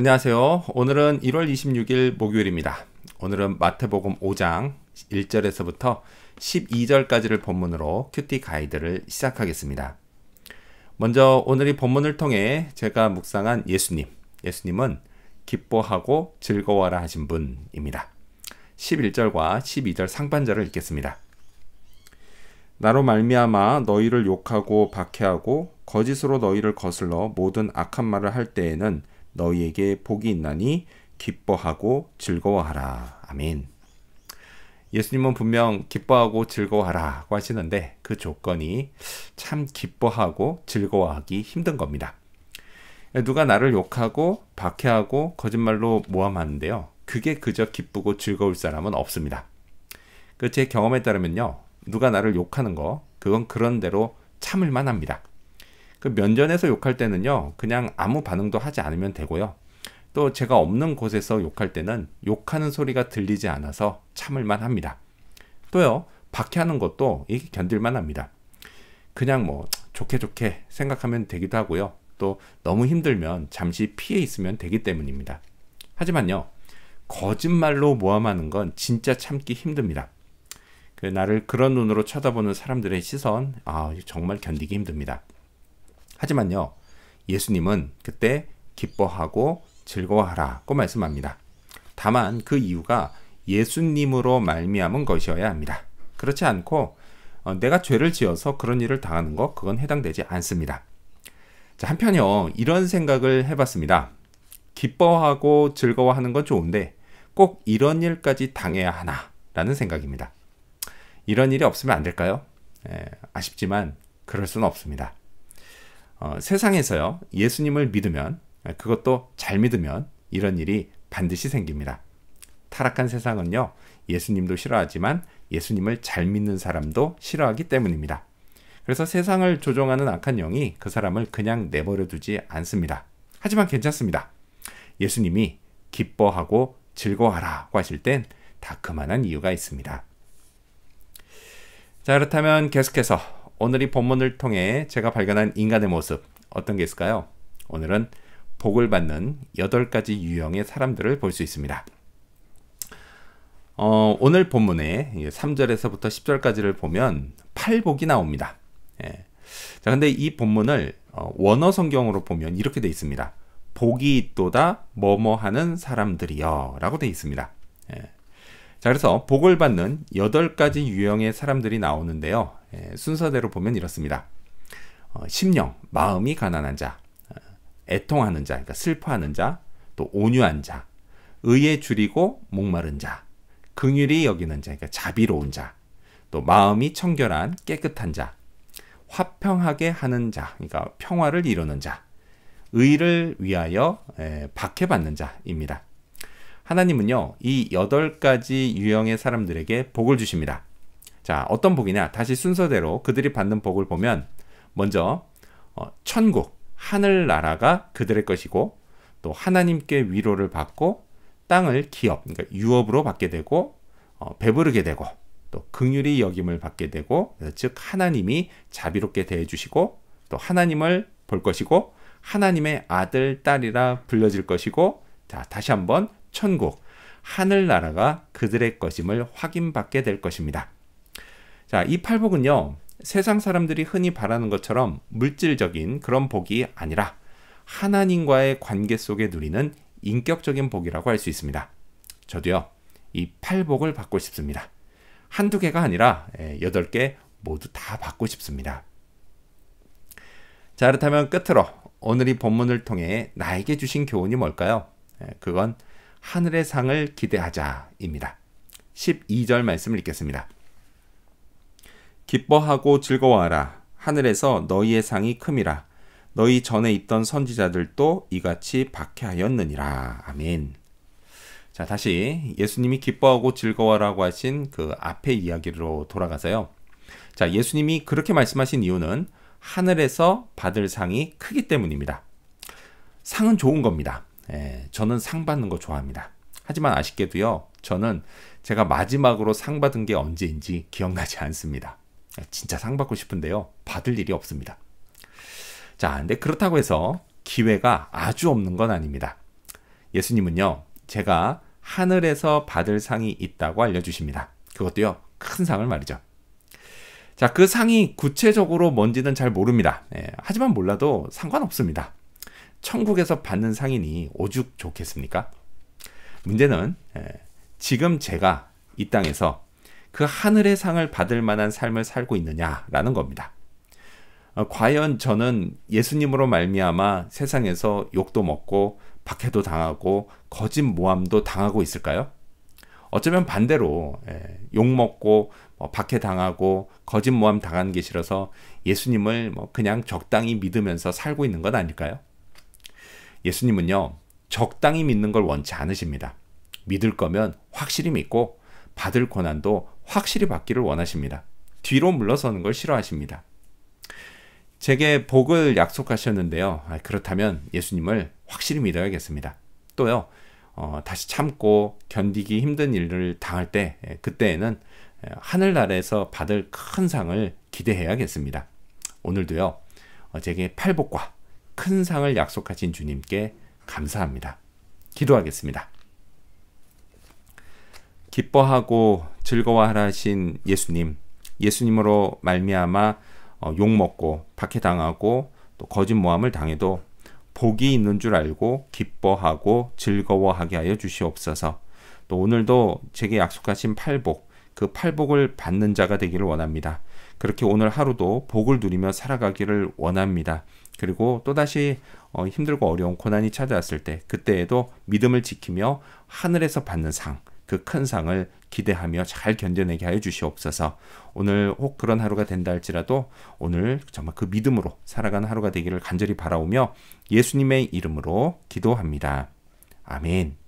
안녕하세요. 오늘은 1월 26일 목요일입니다. 오늘은 마태복음 5장 1절에서부터 12절까지를 본문으로 큐티 가이드를 시작하겠습니다. 먼저 오늘 이 본문을 통해 제가 묵상한 예수님은 기뻐하고 즐거워라 하신 분입니다. 11절과 12절 상반절을 읽겠습니다. 나로 말미암아 너희를 욕하고 박해하고 거짓으로 너희를 거슬러 모든 악한 말을 할 때에는 너희에게 복이 있나니 기뻐하고 즐거워하라. 아멘. 예수님은 분명 기뻐하고 즐거워하라고 하시는데 그 조건이 참 기뻐하고 즐거워하기 힘든 겁니다. 누가 나를 욕하고 박해하고 거짓말로 모함하는데요. 그게 그저 기쁘고 즐거울 사람은 없습니다. 제 경험에 따르면요. 누가 나를 욕하는 거 그건 그런 대로 참을 만합니다. 면전에서 욕할 때는요. 그냥 아무 반응도 하지 않으면 되고요. 또 제가 없는 곳에서 욕할 때는 욕하는 소리가 들리지 않아서 참을 만합니다. 또요. 박해하는 것도 이게 견딜 만합니다. 그냥 좋게 생각하면 되기도 하고요. 또 너무 힘들면 잠시 피해 있으면 되기 때문입니다. 하지만요. 거짓말로 모함하는 건 진짜 참기 힘듭니다. 나를 그런 눈으로 쳐다보는 사람들의 시선, 정말 견디기 힘듭니다. 하지만요, 예수님은 그때 기뻐하고 즐거워하라고 말씀합니다. 다만 그 이유가 예수님으로 말미암은 것이어야 합니다. 그렇지 않고 내가 죄를 지어서 그런 일을 당하는 것, 그건 해당되지 않습니다. 자, 한편요, 이런 생각을 해봤습니다. 기뻐하고 즐거워하는 건 좋은데 꼭 이런 일까지 당해야 하나? 라는 생각입니다. 이런 일이 없으면 안 될까요? 아쉽지만 그럴 수는 없습니다. 세상에서요, 예수님을 믿으면, 그것도 잘 믿으면 이런 일이 반드시 생깁니다. 타락한 세상은요, 예수님도 싫어하지만 예수님을 잘 믿는 사람도 싫어하기 때문입니다. 그래서 세상을 조종하는 악한 영이 그 사람을 그냥 내버려 두지 않습니다. 하지만 괜찮습니다. 예수님이 기뻐하고 즐거워하라고 하실 땐 다 그만한 이유가 있습니다. 자, 그렇다면 계속해서 오늘 이 본문을 통해 제가 발견한 인간의 모습 어떤 게 있을까요? 오늘은 복을 받는 8가지 유형의 사람들을 볼 수 있습니다. 오늘 본문에 3절에서부터 10절까지를 보면 8복이 나옵니다. 자, 근데 이 본문을 원어 성경으로 보면 이렇게 돼 있습니다. 복이 있도다 뭐뭐 하는 사람들이여 라고 돼 있습니다. 자, 그래서 복을 받는 8가지 유형의 사람들이 나오는데요. 순서대로 보면 이렇습니다. 심령, 마음이 가난한 자, 애통하는 자, 그러니까 슬퍼하는 자, 또 온유한 자, 의에 줄이고 목마른 자, 긍휼히 여기는 자, 그러니까 자비로운 자, 또 마음이 청결한 깨끗한 자, 화평하게 하는 자, 그러니까 평화를 이루는 자, 의를 위하여 박해받는 자입니다. 하나님은요, 이 8가지 유형의 사람들에게 복을 주십니다. 자, 어떤 복이냐? 다시 순서대로 그들이 받는 복을 보면 먼저 천국, 하늘나라가 그들의 것이고 또 하나님께 위로를 받고 땅을 기업, 그러니까 유업으로 받게 되고 배부르게 되고 또 긍휼히 여김을 받게 되고 즉 하나님이 자비롭게 대해주시고 또 하나님을 볼 것이고 하나님의 아들, 딸이라 불려질 것이고 자, 다시 한번 천국, 하늘나라가 그들의 것임을 확인받게 될 것입니다. 자, 이 8복은요. 세상 사람들이 흔히 바라는 것처럼 물질적인 그런 복이 아니라 하나님과의 관계 속에 누리는 인격적인 복이라고 할 수 있습니다. 저도요. 이 8복을 받고 싶습니다. 한두 개가 아니라 8개 모두 다 받고 싶습니다. 자, 그렇다면 끝으로 오늘 이 본문을 통해 나에게 주신 교훈이 뭘까요? 그건 하늘의 상을 기대하자입니다. 12절 말씀을 읽겠습니다. 기뻐하고 즐거워하라. 하늘에서 너희의 상이 큼이라. 너희 전에 있던 선지자들도 이같이 박해하였느니라. 아멘. 자, 다시 예수님이 기뻐하고 즐거워라고 하신 그 앞의 이야기로 돌아가서요. 자, 예수님이 그렇게 말씀하신 이유는 하늘에서 받을 상이 크기 때문입니다. 상은 좋은 겁니다. 저는 상 받는 거 좋아합니다. 하지만 아쉽게도요. 저는 제가 마지막으로 상 받은 게 언제인지 기억나지 않습니다. 진짜 상 받고 싶은데요. 받을 일이 없습니다. 자, 근데 그렇다고 해서 기회가 아주 없는 건 아닙니다. 예수님은요, 제가 하늘에서 받을 상이 있다고 알려주십니다. 그것도요, 큰 상을 말이죠. 자, 그 상이 구체적으로 뭔지는 잘 모릅니다. 하지만 몰라도 상관없습니다. 천국에서 받는 상이니 오죽 좋겠습니까? 문제는 지금 제가 이 땅에서 그 하늘의 상을 받을 만한 삶을 살고 있느냐라는 겁니다. 과연 저는 예수님으로 말미암아 세상에서 욕도 먹고 박해도 당하고 거짓 모함도 당하고 있을까요? 어쩌면 반대로 욕 먹고 박해 당하고 거짓 모함 당하는 게 싫어서 예수님을 그냥 적당히 믿으면서 살고 있는 것 아닐까요? 예수님은요, 적당히 믿는 걸 원치 않으십니다. 믿을 거면 확실히 믿고 받을 고난도 확실히 받기를 원하십니다. 뒤로 물러서는 걸 싫어하십니다. 제게 복을 약속하셨는데요. 그렇다면 예수님을 확실히 믿어야겠습니다. 또요, 다시 참고 견디기 힘든 일을 당할 때, 그때에는 하늘나라에서 받을 큰 상을 기대해야겠습니다. 오늘도요, 제게 팔복과 큰 상을 약속하신 주님께 감사합니다. 기도하겠습니다. 기뻐하고 즐거워하라 하신 예수님, 예수님으로 말미암아 욕먹고 박해당하고 또 거짓 모함을 당해도 복이 있는 줄 알고 기뻐하고 즐거워하게 하여 주시옵소서. 또 오늘도 제게 약속하신 팔복, 그 팔복을 받는 자가 되기를 원합니다. 그렇게 오늘 하루도 복을 누리며 살아가기를 원합니다. 그리고 또다시 힘들고 어려운 고난이 찾아왔을 때 그때에도 믿음을 지키며 하늘에서 받는 상, 그 큰 상을 기대하며 잘 견뎌내게 하여 주시옵소서. 오늘 혹 그런 하루가 된다 할지라도 오늘 정말 그 믿음으로 살아가는 하루가 되기를 간절히 바라오며 예수님의 이름으로 기도합니다. 아멘.